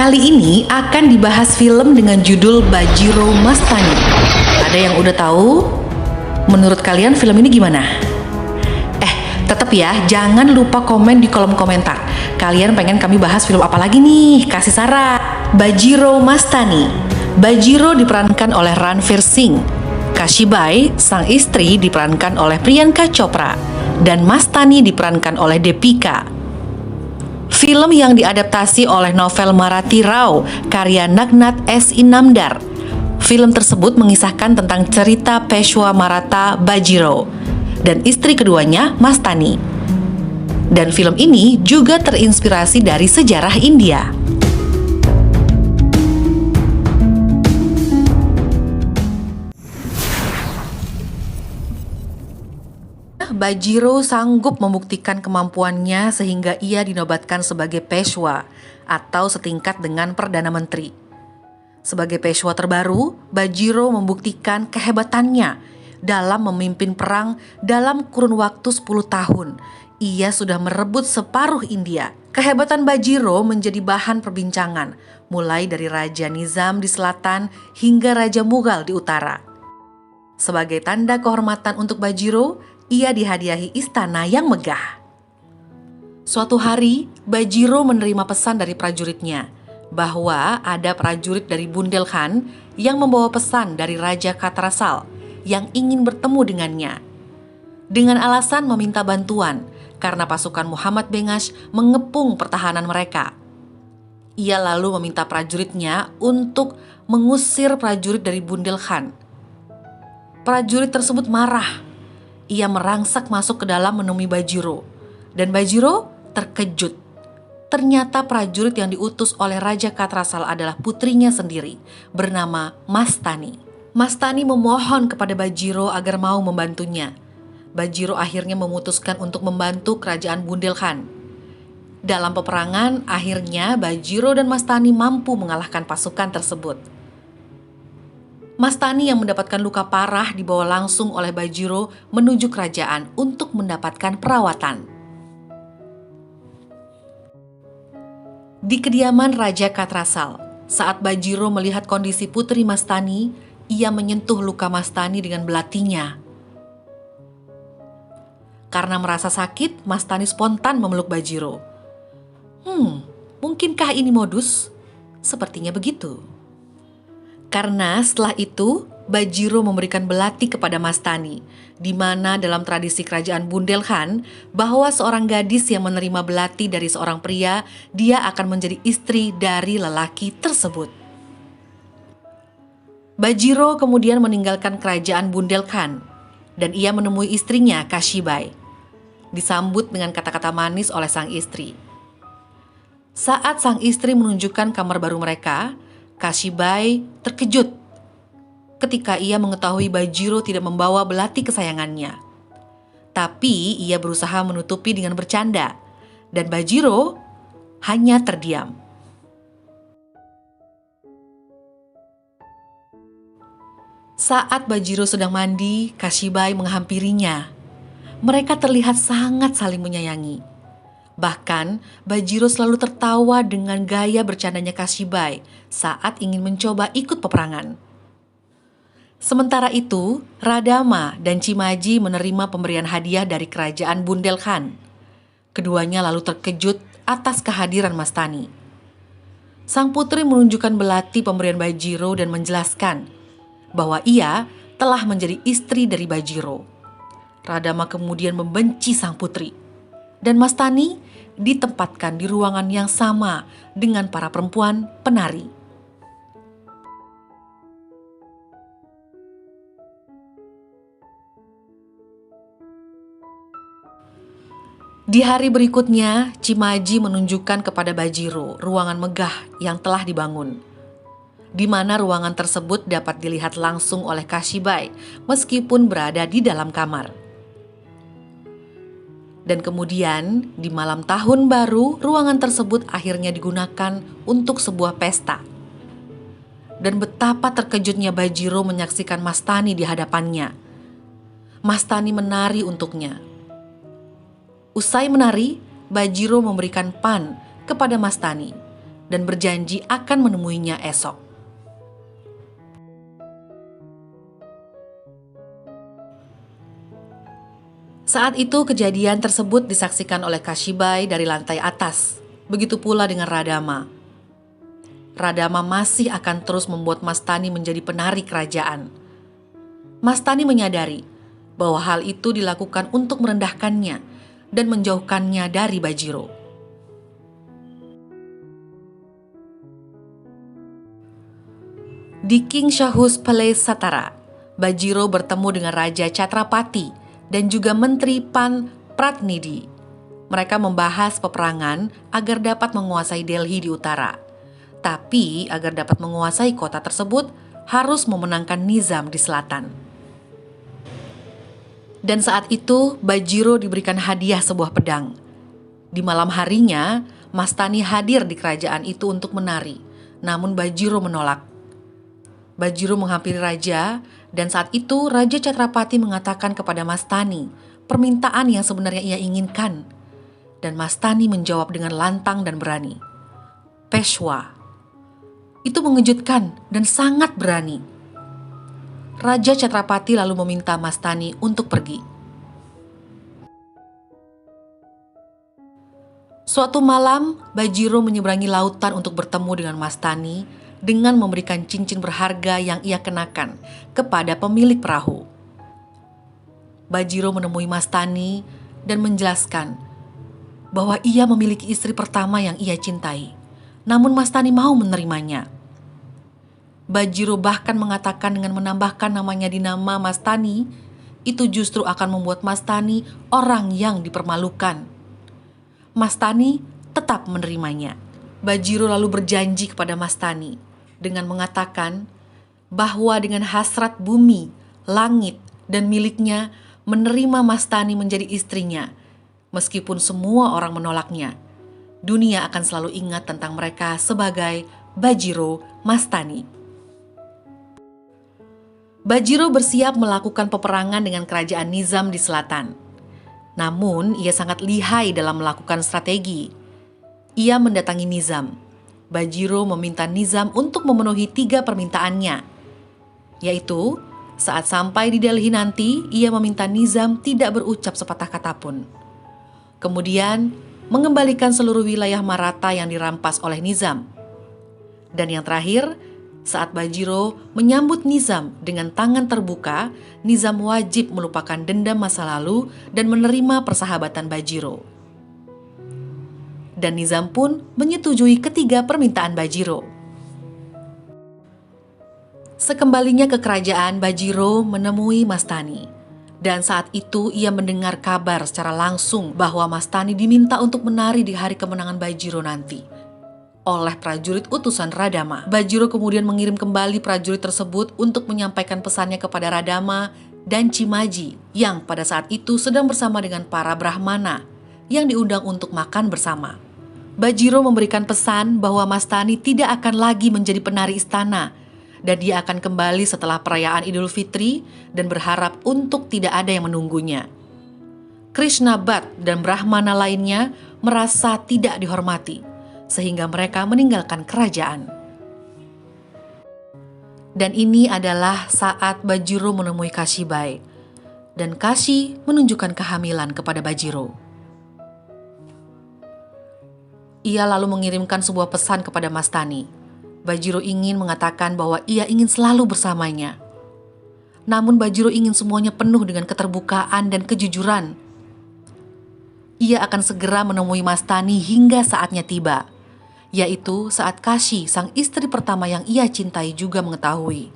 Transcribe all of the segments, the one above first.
Kali ini akan dibahas film dengan judul Bajiro Mastani. Ada yang udah tahu? Menurut kalian film ini gimana? Tetap ya, jangan lupa komen di kolom komentar. Kalian pengen kami bahas film apa lagi nih? Kasih saran. Bajiro Mastani. Bajiro diperankan oleh Ranveer Singh. Kashibai, sang istri, diperankan oleh Priyanka Chopra. Dan Mastani diperankan oleh Deepika. Film yang diadaptasi oleh novel Marathi Rao, karya Nagnat S. Inamdar. Film tersebut mengisahkan tentang cerita Peshwa Maratha Bajiro dan istri keduanya, Mastani. Dan film ini juga terinspirasi dari sejarah India. Bajiro sanggup membuktikan kemampuannya sehingga ia dinobatkan sebagai Peshwa atau setingkat dengan Perdana Menteri. Sebagai Peshwa terbaru, Bajiro membuktikan kehebatannya dalam memimpin perang dalam kurun waktu 10 tahun. Ia sudah merebut separuh India. Kehebatan Bajiro menjadi bahan perbincangan, mulai dari Raja Nizam di selatan hingga Raja Mughal di utara. Sebagai tanda kehormatan untuk Bajiro, ia dihadiahi istana yang megah. Suatu hari, Bajiro menerima pesan dari prajuritnya bahwa ada prajurit dari Bundelkhand yang membawa pesan dari Raja Katrasal yang ingin bertemu dengannya. Dengan alasan meminta bantuan karena pasukan Muhammad Bengash mengepung pertahanan mereka. Ia lalu meminta prajuritnya untuk mengusir prajurit dari Bundelkhand. Prajurit tersebut marah. Ia merangsak masuk ke dalam menemui Bajiro. Dan Bajiro terkejut. Ternyata prajurit yang diutus oleh Raja Katrasal adalah putrinya sendiri, bernama Mastani. Mastani memohon kepada Bajiro agar mau membantunya. Bajiro akhirnya memutuskan untuk membantu kerajaan Bundelkhand. Dalam peperangan, akhirnya Bajiro dan Mastani mampu mengalahkan pasukan tersebut. Mastani yang mendapatkan luka parah dibawa langsung oleh Bajiro menuju kerajaan untuk mendapatkan perawatan. Di kediaman Raja Katrasal, saat Bajiro melihat kondisi putri Mastani, ia menyentuh luka Mastani dengan belatinya. Karena merasa sakit, Mastani spontan memeluk Bajiro. Mungkinkah ini modus? Sepertinya begitu. Karena setelah itu, Bajiro memberikan belati kepada Mastani, di mana dalam tradisi kerajaan Bundelkhand, bahwa seorang gadis yang menerima belati dari seorang pria, dia akan menjadi istri dari lelaki tersebut. Bajiro kemudian meninggalkan kerajaan Bundelkhand, dan ia menemui istrinya Kashibai. Disambut dengan kata-kata manis oleh sang istri. Saat sang istri menunjukkan kamar baru mereka, Kashibai terkejut ketika ia mengetahui Bajiro tidak membawa belati kesayangannya. Tapi ia berusaha menutupi dengan bercanda, dan Bajiro hanya terdiam. Saat Bajiro sedang mandi, Kashibai menghampirinya. Mereka terlihat sangat saling menyayangi. Bahkan, Bajiro selalu tertawa dengan gaya bercandanya Kashibai saat ingin mencoba ikut peperangan. Sementara itu, Radama dan Cimaji menerima pemberian hadiah dari kerajaan Bundelkhand. Keduanya lalu terkejut atas kehadiran Mastani. Sang putri menunjukkan belati pemberian Bajiro dan menjelaskan bahwa ia telah menjadi istri dari Bajiro. Radama kemudian membenci sang putri. Dan Mastani ditempatkan di ruangan yang sama dengan para perempuan penari. Di hari berikutnya, Cimaji menunjukkan kepada Bajiro ruangan megah yang telah dibangun, di mana ruangan tersebut dapat dilihat langsung oleh Kashibai meskipun berada di dalam kamar. Dan kemudian, di malam tahun baru, ruangan tersebut akhirnya digunakan untuk sebuah pesta. Dan betapa terkejutnya Bajiro menyaksikan Mastani di hadapannya. Mastani menari untuknya. Usai menari, Bajiro memberikan pan kepada Mastani. dan berjanji akan menemuinya esok. Saat itu kejadian tersebut disaksikan oleh Kashibai dari lantai atas. Begitu pula dengan Radama. Radama masih akan terus membuat Mastani menjadi penari kerajaan. Mastani menyadari bahwa hal itu dilakukan untuk merendahkannya dan menjauhkannya dari Bajiro. Di King Shahus Palace Satara, Bajiro bertemu dengan Raja Chhatrapati dan juga Menteri Pan Pratnidhi. Mereka membahas peperangan agar dapat menguasai Delhi di utara. Tapi agar dapat menguasai kota tersebut, harus memenangkan Nizam di selatan. Dan saat itu, Bajiro diberikan hadiah sebuah pedang. Di malam harinya, Mastani hadir di kerajaan itu untuk menari. Namun Bajiro menolak. Bajiro menghampiri raja, dan saat itu Raja Chhatrapati mengatakan kepada Mastani permintaan yang sebenarnya ia inginkan. Dan Mastani menjawab dengan lantang dan berani. Peshwa. Itu mengejutkan dan sangat berani. Raja Chhatrapati lalu meminta Mastani untuk pergi. Suatu malam, Bajiro menyeberangi lautan untuk bertemu dengan Mastani dengan memberikan cincin berharga yang ia kenakan kepada pemilik perahu. Bajiro menemui Mastani dan menjelaskan bahwa ia memiliki istri pertama yang ia cintai. Namun Mastani mau menerimanya. Bajiro bahkan mengatakan dengan menambahkan namanya di nama Mastani, itu justru akan membuat Mastani orang yang dipermalukan. Mastani tetap menerimanya. Bajiro lalu berjanji kepada Mastani dengan mengatakan bahwa dengan hasrat bumi, langit, dan miliknya menerima Mastani menjadi istrinya. Meskipun semua orang menolaknya, dunia akan selalu ingat tentang mereka sebagai Bajiro Mastani. Bajiro bersiap melakukan peperangan dengan kerajaan Nizam di selatan. Namun, ia sangat lihai dalam melakukan strategi. Ia mendatangi Nizam. Bajiro meminta Nizam untuk memenuhi 3 permintaannya, yaitu saat sampai di Delhi nanti, ia meminta Nizam tidak berucap sepatah kata pun. Kemudian, mengembalikan seluruh wilayah Maratha yang dirampas oleh Nizam. Dan yang terakhir, saat Bajiro menyambut Nizam dengan tangan terbuka, Nizam wajib melupakan dendam masa lalu dan menerima persahabatan Bajiro. Dan Nizam pun menyetujui ketiga permintaan Bajiro. Sekembalinya ke kerajaan, Bajiro menemui Mastani. Dan saat itu ia mendengar kabar secara langsung bahwa Mastani diminta untuk menari di hari kemenangan Bajiro nanti oleh prajurit utusan Radama. Bajiro kemudian mengirim kembali prajurit tersebut untuk menyampaikan pesannya kepada Radama dan Cimaji yang pada saat itu sedang bersama dengan para Brahmana yang diundang untuk makan bersama. Bajiro memberikan pesan bahwa Mastani tidak akan lagi menjadi penari istana dan dia akan kembali setelah perayaan Idul Fitri dan berharap untuk tidak ada yang menunggunya. Krishna Bhatt dan Brahmana lainnya merasa tidak dihormati, sehingga mereka meninggalkan kerajaan. Dan ini adalah saat Bajiro menemui Kashibai, dan Kashi menunjukkan kehamilan kepada Bajiro. Ia lalu mengirimkan sebuah pesan kepada Mastani. Bajiro ingin mengatakan bahwa ia ingin selalu bersamanya. Namun Bajiro ingin semuanya penuh dengan keterbukaan dan kejujuran. Ia akan segera menemui Mastani hingga saatnya tiba, yaitu saat Kashi, sang istri pertama yang ia cintai, juga mengetahui.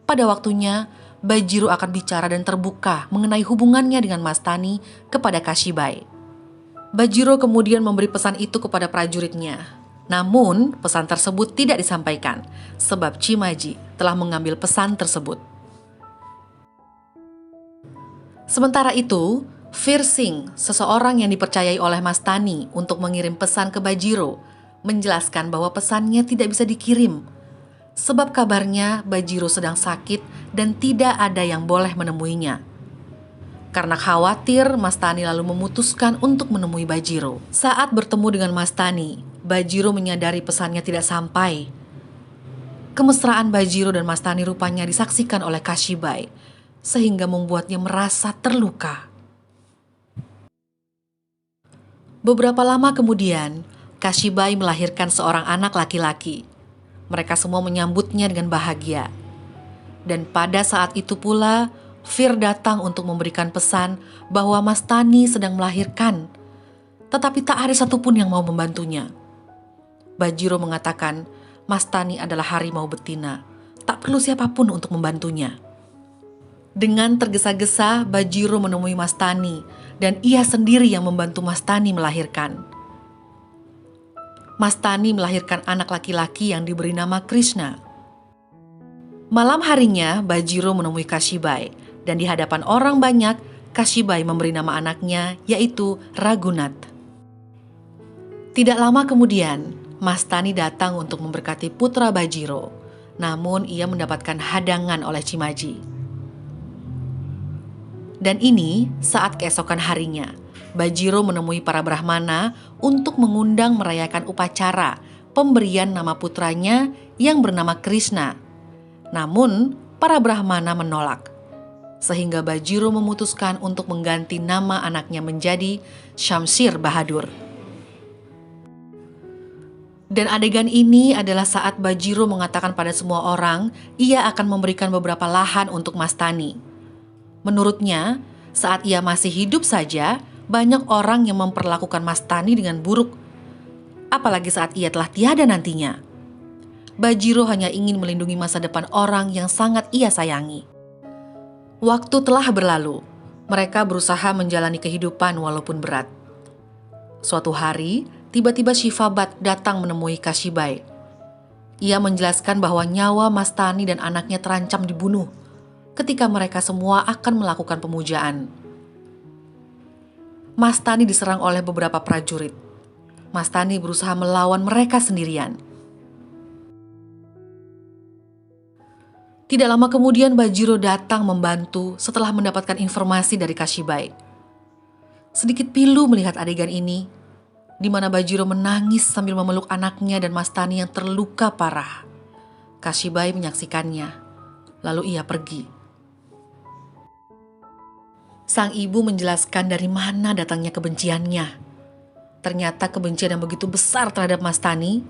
Pada waktunya, Bajiro akan bicara dan terbuka mengenai hubungannya dengan Mastani kepada Kashibai. Bajiro kemudian memberi pesan itu kepada prajuritnya. Namun, pesan tersebut tidak disampaikan, sebab Cimaji telah mengambil pesan tersebut. Sementara itu, Veer Singh, seseorang yang dipercayai oleh Mastani untuk mengirim pesan ke Bajiro, menjelaskan bahwa pesannya tidak bisa dikirim, sebab kabarnya Bajiro sedang sakit dan tidak ada yang boleh menemuinya. Karena khawatir, Mastani lalu memutuskan untuk menemui Bajiro. Saat bertemu dengan Mastani, Bajiro menyadari pesannya tidak sampai. Kemesraan Bajiro dan Mastani rupanya disaksikan oleh Kashibai, sehingga membuatnya merasa terluka. Beberapa lama kemudian, Kashibai melahirkan seorang anak laki-laki. Mereka semua menyambutnya dengan bahagia. Dan pada saat itu pula, Fir datang untuk memberikan pesan bahwa Mastani sedang melahirkan, tetapi tak ada satupun yang mau membantunya. Bajiro mengatakan Mastani adalah harimau betina, tak perlu siapapun untuk membantunya. Dengan tergesa-gesa, Bajiro menemui Mastani dan ia sendiri yang membantu Mastani melahirkan. Mastani melahirkan anak laki-laki yang diberi nama Krishna. Malam harinya, Bajiro menemui Kashibai dan di hadapan orang banyak, Kashibai memberi nama anaknya yaitu Raghunath. Tidak lama kemudian, Mastani datang untuk memberkati putra Bajiro, namun ia mendapatkan hadangan oleh Cimaji. Dan ini saat keesokan harinya, Bajiro menemui para Brahmana untuk mengundang merayakan upacara pemberian nama putranya yang bernama Krishna. Namun, para Brahmana menolak, sehingga Bajiro memutuskan untuk mengganti nama anaknya menjadi Shamsir Bahadur. Dan adegan ini adalah saat Bajiro mengatakan pada semua orang ia akan memberikan beberapa lahan untuk Mastani. Menurutnya, saat ia masih hidup saja, banyak orang yang memperlakukan Mastani dengan buruk, apalagi saat ia telah tiada nantinya. Bajiro hanya ingin melindungi masa depan orang yang sangat ia sayangi. Waktu telah berlalu, mereka berusaha menjalani kehidupan walaupun berat. Suatu hari, tiba-tiba Shivabat datang menemui Kashibai. Ia menjelaskan bahwa nyawa Mastani dan anaknya terancam dibunuh ketika mereka semua akan melakukan pemujaan. Mastani diserang oleh beberapa prajurit. Mastani berusaha melawan mereka sendirian. Tidak lama kemudian Bajiro datang membantu setelah mendapatkan informasi dari Kashibai. Sedikit pilu melihat adegan ini, di mana Bajiro menangis sambil memeluk anaknya dan Mastani yang terluka parah. Kashibai menyaksikannya, lalu ia pergi. Sang ibu menjelaskan dari mana datangnya kebenciannya. Ternyata kebencian yang begitu besar terhadap Mastani,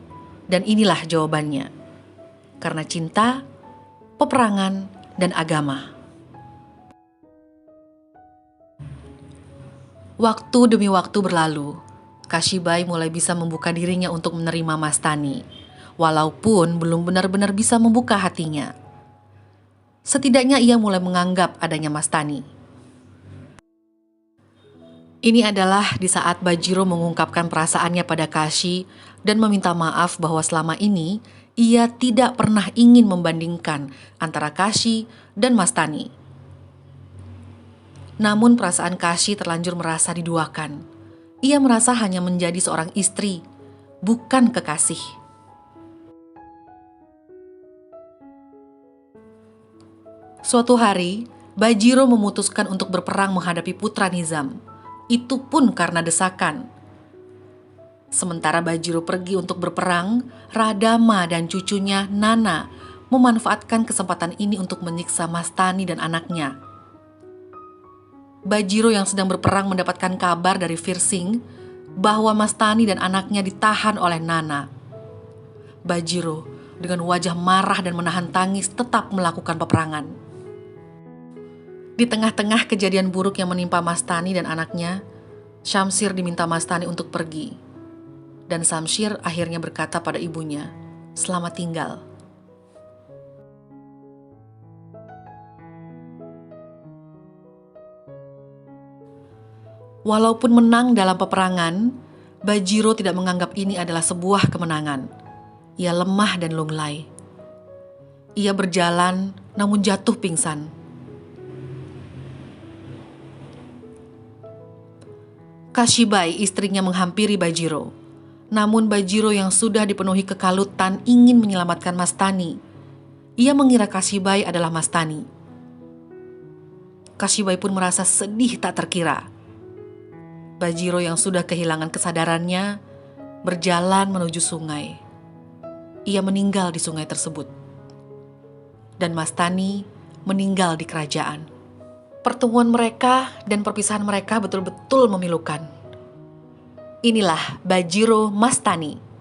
dan inilah jawabannya. Karena cinta, peperangan, dan agama. Waktu demi waktu berlalu, Kashibai mulai bisa membuka dirinya untuk menerima Mastani, walaupun belum benar-benar bisa membuka hatinya. Setidaknya ia mulai menganggap adanya Mastani. Ini adalah di saat Bajiro mengungkapkan perasaannya pada Kashi dan meminta maaf bahwa selama ini ia tidak pernah ingin membandingkan antara Kashi dan Mastani. Namun perasaan Kashi terlanjur merasa diduakan. Ia merasa hanya menjadi seorang istri, bukan kekasih. Suatu hari, Bajiro memutuskan untuk berperang menghadapi putra Nizam. Itu pun karena desakan. Sementara Bajiro pergi untuk berperang, Radama dan cucunya Nana memanfaatkan kesempatan ini untuk menyiksa Mastani dan anaknya. Bajiro yang sedang berperang mendapatkan kabar dari Virsing bahwa Mastani dan anaknya ditahan oleh Nana. Bajiro dengan wajah marah dan menahan tangis tetap melakukan peperangan. Di tengah-tengah kejadian buruk yang menimpa Mastani dan anaknya, Shamsir diminta Mastani untuk pergi. Dan Shamsir akhirnya berkata pada ibunya, "Selamat tinggal." Walaupun menang dalam peperangan, Bajiro tidak menganggap ini adalah sebuah kemenangan. Ia lemah dan lunglai. Ia berjalan namun jatuh pingsan. Kashibai istrinya menghampiri Bajiro. Namun Bajiro yang sudah dipenuhi kekalutan ingin menyelamatkan Mastani. Ia mengira Kashibai adalah Mastani. Kashibai pun merasa sedih tak terkira. Bajiro yang sudah kehilangan kesadarannya berjalan menuju sungai. Ia meninggal di sungai tersebut. Dan Mastani meninggal di kerajaan. Pertemuan mereka dan perpisahan mereka betul-betul memilukan. Inilah Bajiro Mastani.